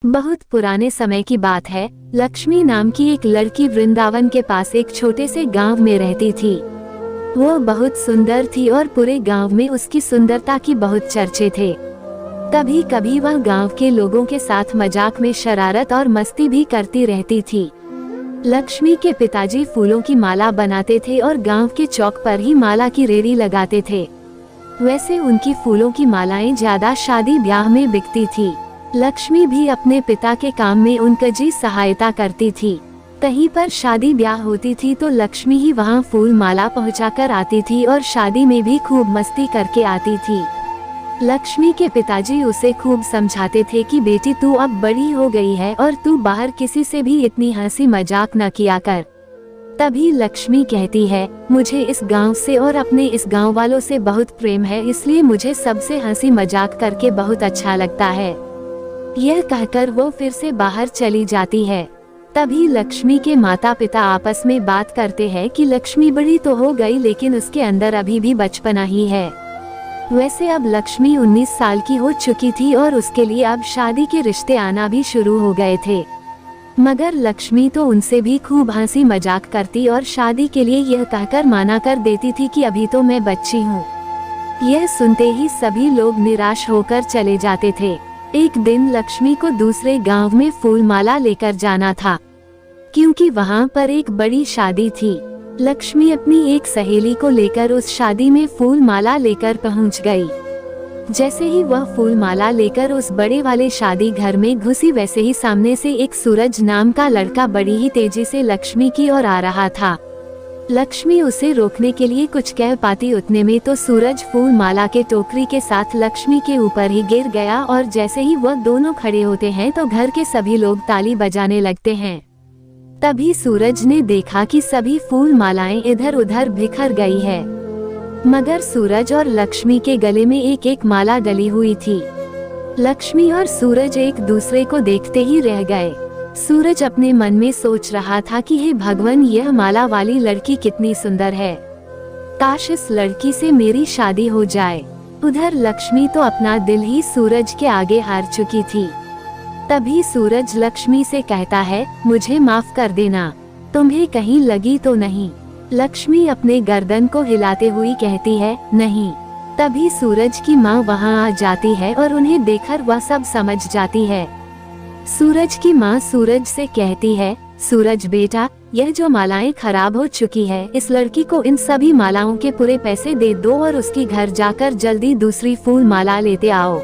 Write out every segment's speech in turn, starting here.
बहुत पुराने समय की बात है। लक्ष्मी नाम की एक लड़की वृंदावन के पास एक छोटे से गांव में रहती थी। वो बहुत सुंदर थी और पूरे गांव में उसकी सुंदरता की बहुत चर्चे थे। कभी कभी वह गांव के लोगों के साथ मजाक में शरारत और मस्ती भी करती रहती थी। लक्ष्मी के पिताजी फूलों की माला बनाते थे और गांव के चौक पर ही माला की रेहड़ी लगाते थे। वैसे उनकी फूलों की मालाएं ज्यादा शादी ब्याह में बिकती थी। लक्ष्मी भी अपने पिता के काम में उनकी सहायता करती थी। कहीं पर शादी ब्याह होती थी तो लक्ष्मी ही वहां फूल माला पहुंचाकर आती थी और शादी में भी खूब मस्ती करके आती थी। लक्ष्मी के पिताजी उसे खूब समझाते थे कि बेटी तू अब बड़ी हो गई है और तू बाहर किसी से भी इतनी हंसी मजाक न किया कर। तभी लक्ष्मी कहती है, मुझे इस गांव से और अपने इस गांव वालों से बहुत प्रेम है, इसलिए मुझे सबसे हंसी मजाक करके बहुत अच्छा लगता है। यह कहकर वो फिर से बाहर चली जाती है। तभी लक्ष्मी के माता पिता आपस में बात करते हैं कि लक्ष्मी बड़ी तो हो गई लेकिन उसके अंदर अभी भी बचपना ही है। वैसे अब लक्ष्मी 19 साल की हो चुकी थी और उसके लिए अब शादी के रिश्ते आना भी शुरू हो गए थे। मगर लक्ष्मी तो उनसे भी खूब हंसी मजाक करती और शादी के लिए यह कहकर माना कर देती थी कि अभी तो मैं बच्ची हूँ। यह सुनते ही सभी लोग निराश होकर चले जाते थे। एक दिन लक्ष्मी को दूसरे गांव में फूल माला लेकर जाना था, क्योंकि वहां पर एक बड़ी शादी थी। लक्ष्मी अपनी एक सहेली को लेकर उस शादी में फूल माला लेकर पहुंच गई। जैसे ही वह फूल माला लेकर उस बड़े वाले शादी घर में घुसी, वैसे ही सामने से एक सूरज नाम का लड़का बड़ी ही तेजी से लक्ष्मी की ओर आ रहा था। लक्ष्मी उसे रोकने के लिए कुछ कह पाती, उतने में तो सूरज फूल माला के टोकरी के साथ लक्ष्मी के ऊपर ही गिर गया और जैसे ही वह दोनों खड़े होते हैं तो घर के सभी लोग ताली बजाने लगते हैं। तभी सूरज ने देखा कि सभी फूल मालाएं इधर उधर बिखर गई है, मगर सूरज और लक्ष्मी के गले में एक एक माला डली हुई थी। लक्ष्मी और सूरज एक दूसरे को देखते ही रह गए। सूरज अपने मन में सोच रहा था कि हे भगवान, यह माला वाली लड़की कितनी सुंदर है, काश इस लड़की से मेरी शादी हो जाए। उधर लक्ष्मी तो अपना दिल ही सूरज के आगे हार चुकी थी। तभी सूरज लक्ष्मी से कहता है, मुझे माफ कर देना, तुम्हें कहीं लगी तो नहीं? लक्ष्मी अपने गर्दन को हिलाते हुई कहती है, नहीं। तभी सूरज की माँ वहाँ आ जाती है और उन्हें देखकर वह सब समझ जाती है। सूरज की माँ सूरज से कहती है, सूरज बेटा, यह जो मालाएं खराब हो चुकी है, इस लड़की को इन सभी मालाओं के पूरे पैसे दे दो और उसके घर जाकर जल्दी दूसरी फूल माला लेते आओ,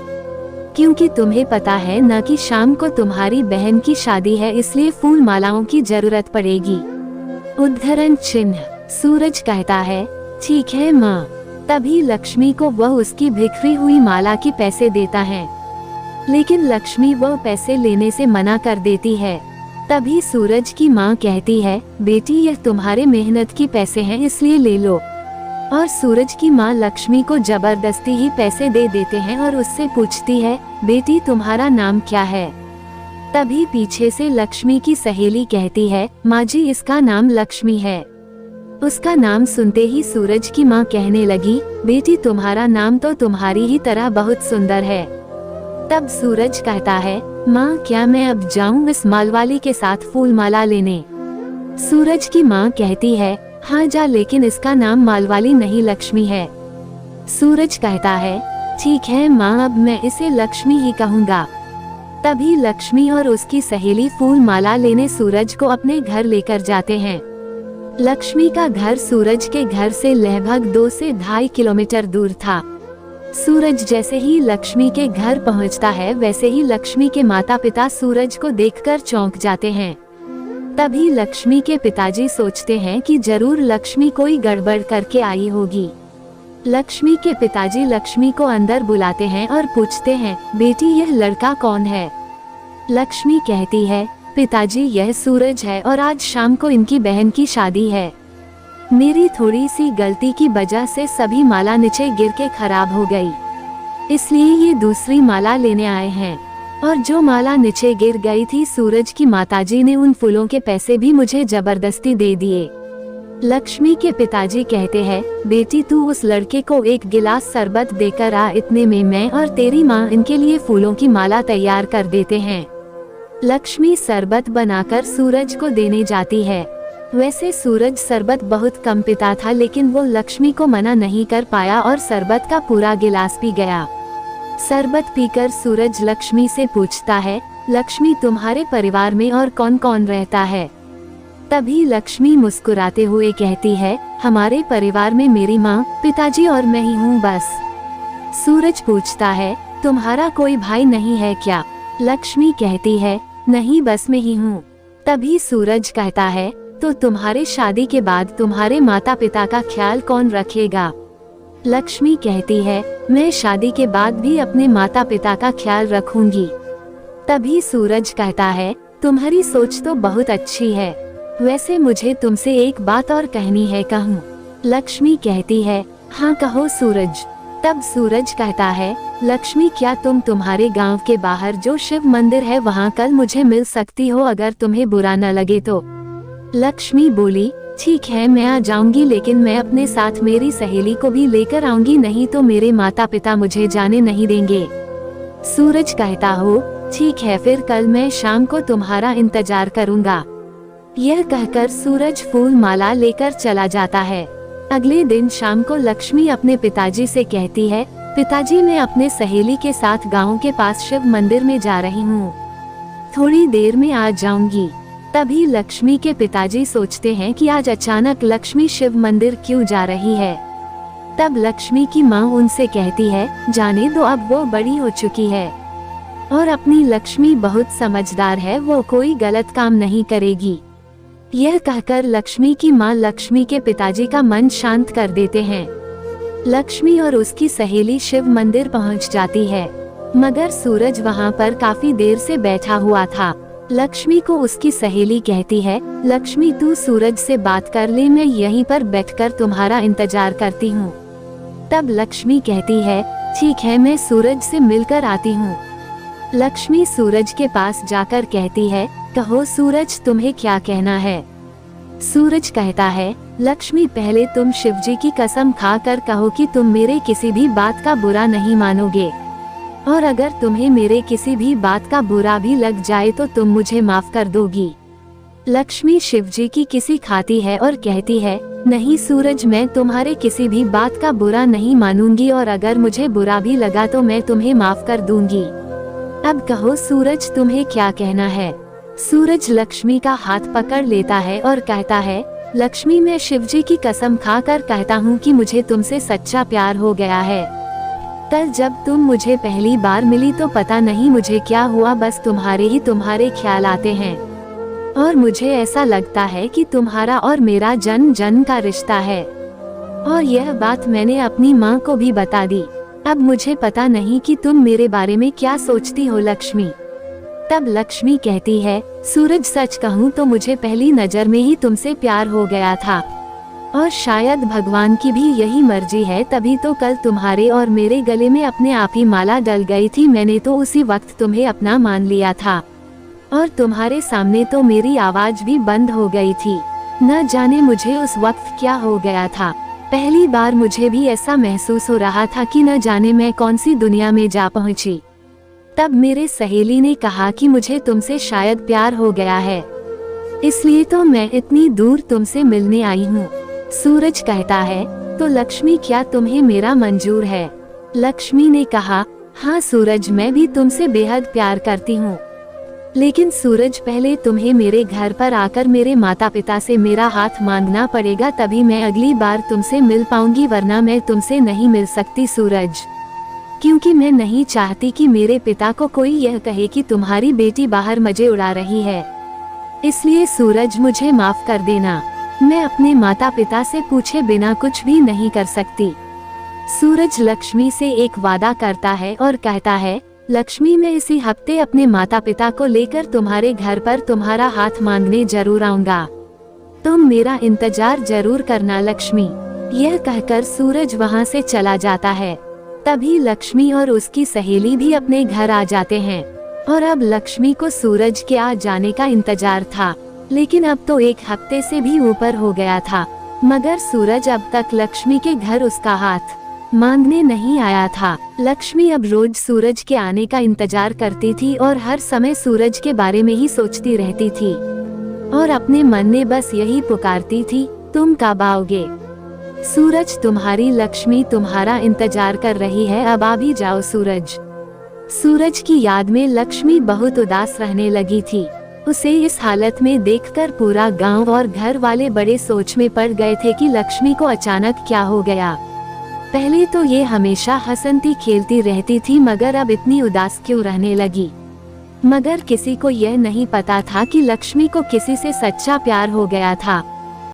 क्योंकि तुम्हें पता है न कि शाम को तुम्हारी बहन की शादी है, इसलिए फूल मालाओं की जरूरत पड़ेगी। उद्धरण चिन्ह। सूरज कहता है, ठीक है माँ। तभी लक्ष्मी को वह उसकी बिखरी हुई माला की पैसे देता है, लेकिन लक्ष्मी वह पैसे लेने से मना कर देती है। तभी सूरज की माँ कहती है, बेटी यह तुम्हारे मेहनत की पैसे हैं, इसलिए ले लो। और सूरज की माँ लक्ष्मी को जबरदस्ती ही पैसे दे देते हैं और उससे पूछती है, बेटी तुम्हारा नाम क्या है? तभी पीछे से लक्ष्मी की सहेली कहती है, माँ जी इसका नाम लक्ष्मी है। उसका नाम सुनते ही सूरज की माँ कहने लगी, बेटी तुम्हारा नाम तो तुम्हारी ही तरह बहुत सुंदर है। तब सूरज कहता है, माँ क्या मैं अब जाऊँ इस मालवाली के साथ फूल माला लेने? सूरज की माँ कहती है, हाँ जा, लेकिन इसका नाम मालवाली नहीं लक्ष्मी है। सूरज कहता है, ठीक है माँ, अब मैं इसे लक्ष्मी ही कहूँगा। तभी लक्ष्मी और उसकी सहेली फूल माला लेने सूरज को अपने घर लेकर जाते हैं। लक्ष्मी का घर सूरज के घर से लगभग 2 से 2.5 किलोमीटर दूर था। सूरज जैसे ही लक्ष्मी के घर पहुंचता है, वैसे ही लक्ष्मी के माता पिता सूरज को देखकर चौंक जाते हैं। तभी लक्ष्मी के पिताजी सोचते हैं कि जरूर लक्ष्मी कोई गड़बड़ करके आई होगी। लक्ष्मी के पिताजी लक्ष्मी को अंदर बुलाते हैं और पूछते हैं, बेटी यह लड़का कौन है? लक्ष्मी कहती है, पिताजी यह सूरज है और आज शाम को इनकी बहन की शादी है। मेरी थोड़ी सी गलती की वजह से सभी माला नीचे गिर के खराब हो गई, इसलिए ये दूसरी माला लेने आए हैं। और जो माला नीचे गिर गई थी, सूरज की माताजी ने उन फूलों के पैसे भी मुझे जबरदस्ती दे दिए। लक्ष्मी के पिताजी कहते हैं, बेटी तू उस लड़के को एक गिलास शरबत देकर आ, इतने में मैं और तेरी माँ इनके लिए फूलों की माला तैयार कर देते हैं। लक्ष्मी शरबत बनाकर सूरज को देने जाती है। वैसे सूरज शरबत बहुत कम पीता था, लेकिन वो लक्ष्मी को मना नहीं कर पाया और शरबत का पूरा गिलास पी गया। शरबत पीकर सूरज लक्ष्मी से पूछता है, लक्ष्मी तुम्हारे परिवार में और कौन कौन रहता है? तभी लक्ष्मी मुस्कुराते हुए कहती है, हमारे परिवार में मेरी माँ, पिताजी और मैं ही हूँ बस। सूरज पूछता है, तुम्हारा कोई भाई नहीं है क्या? लक्ष्मी कहती है, नहीं बस मैं ही हूँ। तभी सूरज कहता है, तो तुम्हारे शादी के बाद तुम्हारे माता पिता का ख्याल कौन रखेगा? लक्ष्मी कहती है, मैं शादी के बाद भी अपने माता पिता का ख्याल रखूंगी। तभी सूरज कहता है, तुम्हारी सोच तो बहुत अच्छी है, वैसे मुझे तुमसे एक बात और कहनी है, कहूँ? लक्ष्मी कहती है, हाँ कहो सूरज। तब सूरज कहता है, लक्ष्मी क्या तुम तुम्हारे गांव के बाहर जो शिव मंदिर है वहाँ कल मुझे मिल सकती हो, अगर तुम्हें बुरा न लगे तो? लक्ष्मी बोली, ठीक है मैं आ जाऊंगी, लेकिन मैं अपने साथ मेरी सहेली को भी लेकर आऊंगी, नहीं तो मेरे माता पिता मुझे जाने नहीं देंगे। सूरज कहता हो, ठीक है फिर कल मैं शाम को तुम्हारा इंतजार करूंगा। यह कहकर सूरज फूल माला लेकर चला जाता है। अगले दिन शाम को लक्ष्मी अपने पिताजी से कहती है, पिताजी मैं अपने सहेली के साथ गांव के पास शिव मंदिर में जा रही हूँ, थोड़ी देर में आ जाऊंगी। तभी लक्ष्मी के पिताजी सोचते हैं कि आज अचानक लक्ष्मी शिव मंदिर क्यों जा रही है। तब लक्ष्मी की माँ उनसे कहती है, जाने दो, अब वो बड़ी हो चुकी है और अपनी लक्ष्मी बहुत समझदार है, वो कोई गलत काम नहीं करेगी। यह कहकर लक्ष्मी की माँ लक्ष्मी के पिताजी का मन शांत कर देते हैं। लक्ष्मी और उसकी सहेली शिव मंदिर पहुँच जाती है, मगर सूरज वहाँ पर काफी देर से बैठा हुआ था। लक्ष्मी को उसकी सहेली कहती है, लक्ष्मी तू सूरज से बात कर ले, मैं यहीं पर बैठकर तुम्हारा इंतजार करती हूँ। तब लक्ष्मी कहती है, ठीक है मैं सूरज से मिलकर आती हूँ। लक्ष्मी सूरज के पास जाकर कहती है, कहो सूरज तुम्हें क्या कहना है? सूरज कहता है, लक्ष्मी पहले तुम शिवजी की कसम खाकर कहो कि तुम मेरे किसी भी बात का बुरा नहीं मानोगे, और अगर तुम्हें मेरे किसी भी बात का बुरा भी लग जाए तो तुम मुझे माफ कर दोगी। लक्ष्मी शिवजी की किसी खाती है और कहती है, नहीं सूरज मैं तुम्हारे किसी भी बात का बुरा नहीं मानूंगी, और अगर मुझे बुरा भी लगा तो मैं तुम्हें माफ कर दूंगी। अब कहो सूरज तुम्हें क्या कहना है? सूरज लक्ष्मी का हाथ पकड़ लेता है और कहता है, लक्ष्मी मैं शिवजी की कसम खाकर कहता हूँ कि मुझे तुमसे सच्चा प्यार हो गया है। कल जब तुम मुझे पहली बार मिली तो पता नहीं मुझे क्या हुआ, बस तुम्हारे ख्याल आते हैं और मुझे ऐसा लगता है कि तुम्हारा और मेरा जन्म जन्म का रिश्ता है, और यह बात मैंने अपनी माँ को भी बता दी। अब मुझे पता नहीं कि तुम मेरे बारे में क्या सोचती हो लक्ष्मी। तब लक्ष्मी कहती है, सूरज सच कहूँ तो मुझे पहली नजर में ही तुमसे प्यार हो गया था, और शायद भगवान की भी यही मर्जी है, तभी तो कल तुम्हारे और मेरे गले में अपने आप ही माला डल गई थी। मैंने तो उसी वक्त तुम्हें अपना मान लिया था, और तुम्हारे सामने तो मेरी आवाज भी बंद हो गई थी। न जाने मुझे उस वक्त क्या हो गया था, पहली बार मुझे भी ऐसा महसूस हो रहा था कि न जाने मैं कौन सी दुनिया में जा पहुंची। तब मेरे सहेली ने कहा कि मुझे तुमसे शायद प्यार हो गया है, इसलिए तो मैं इतनी दूर तुमसे मिलने आई हूँ। सूरज कहता है, तो लक्ष्मी क्या तुम्हें मेरा मंजूर है? लक्ष्मी ने कहा, हाँ सूरज मैं भी तुमसे बेहद प्यार करती हूँ, लेकिन सूरज पहले तुम्हें मेरे घर पर आकर मेरे माता पिता से मेरा हाथ मांगना पड़ेगा, तभी मैं अगली बार तुमसे मिल पाऊंगी, वरना मैं तुमसे नहीं मिल सकती सूरज, क्योंकि मैं नहीं चाहती कि मेरे पिता को कोई यह कहे कि तुम्हारी बेटी बाहर मजे उड़ा रही है। इसलिए सूरज मुझे माफ कर देना, मैं अपने माता पिता से पूछे बिना कुछ भी नहीं कर सकती। सूरज लक्ष्मी से एक वादा करता है और कहता है, लक्ष्मी मैं इसी हफ्ते अपने माता पिता को लेकर तुम्हारे घर पर तुम्हारा हाथ मांगने जरूर आऊंगा, तुम मेरा इंतजार जरूर करना लक्ष्मी। यह कहकर सूरज वहां से चला जाता है। तभी लक्ष्मी और उसकी सहेली भी अपने घर आ जाते हैं, और अब लक्ष्मी को सूरज के आ जाने का इंतजार था, लेकिन अब तो एक हफ्ते से भी ऊपर हो गया था, मगर सूरज अब तक लक्ष्मी के घर उसका हाथ मानने नहीं आया था। लक्ष्मी अब रोज सूरज के आने का इंतजार करती थी और हर समय सूरज के बारे में ही सोचती रहती थी और अपने मन में बस यही पुकारती थी, तुम कब आओगे? सूरज तुम्हारी लक्ष्मी तुम्हारा इंतजार कर रही है, अब आ भी जाओ सूरज। सूरज की याद में लक्ष्मी बहुत उदास रहने लगी थी। उसे इस हालत में देखकर पूरा गांव और घर वाले बड़े सोच में पड़ गए थे कि लक्ष्मी को अचानक क्या हो गया। पहले तो ये हमेशा हंसती खेलती रहती थी, मगर अब इतनी उदास क्यों रहने लगी? मगर किसी को यह नहीं पता था कि लक्ष्मी को किसी से सच्चा प्यार हो गया था।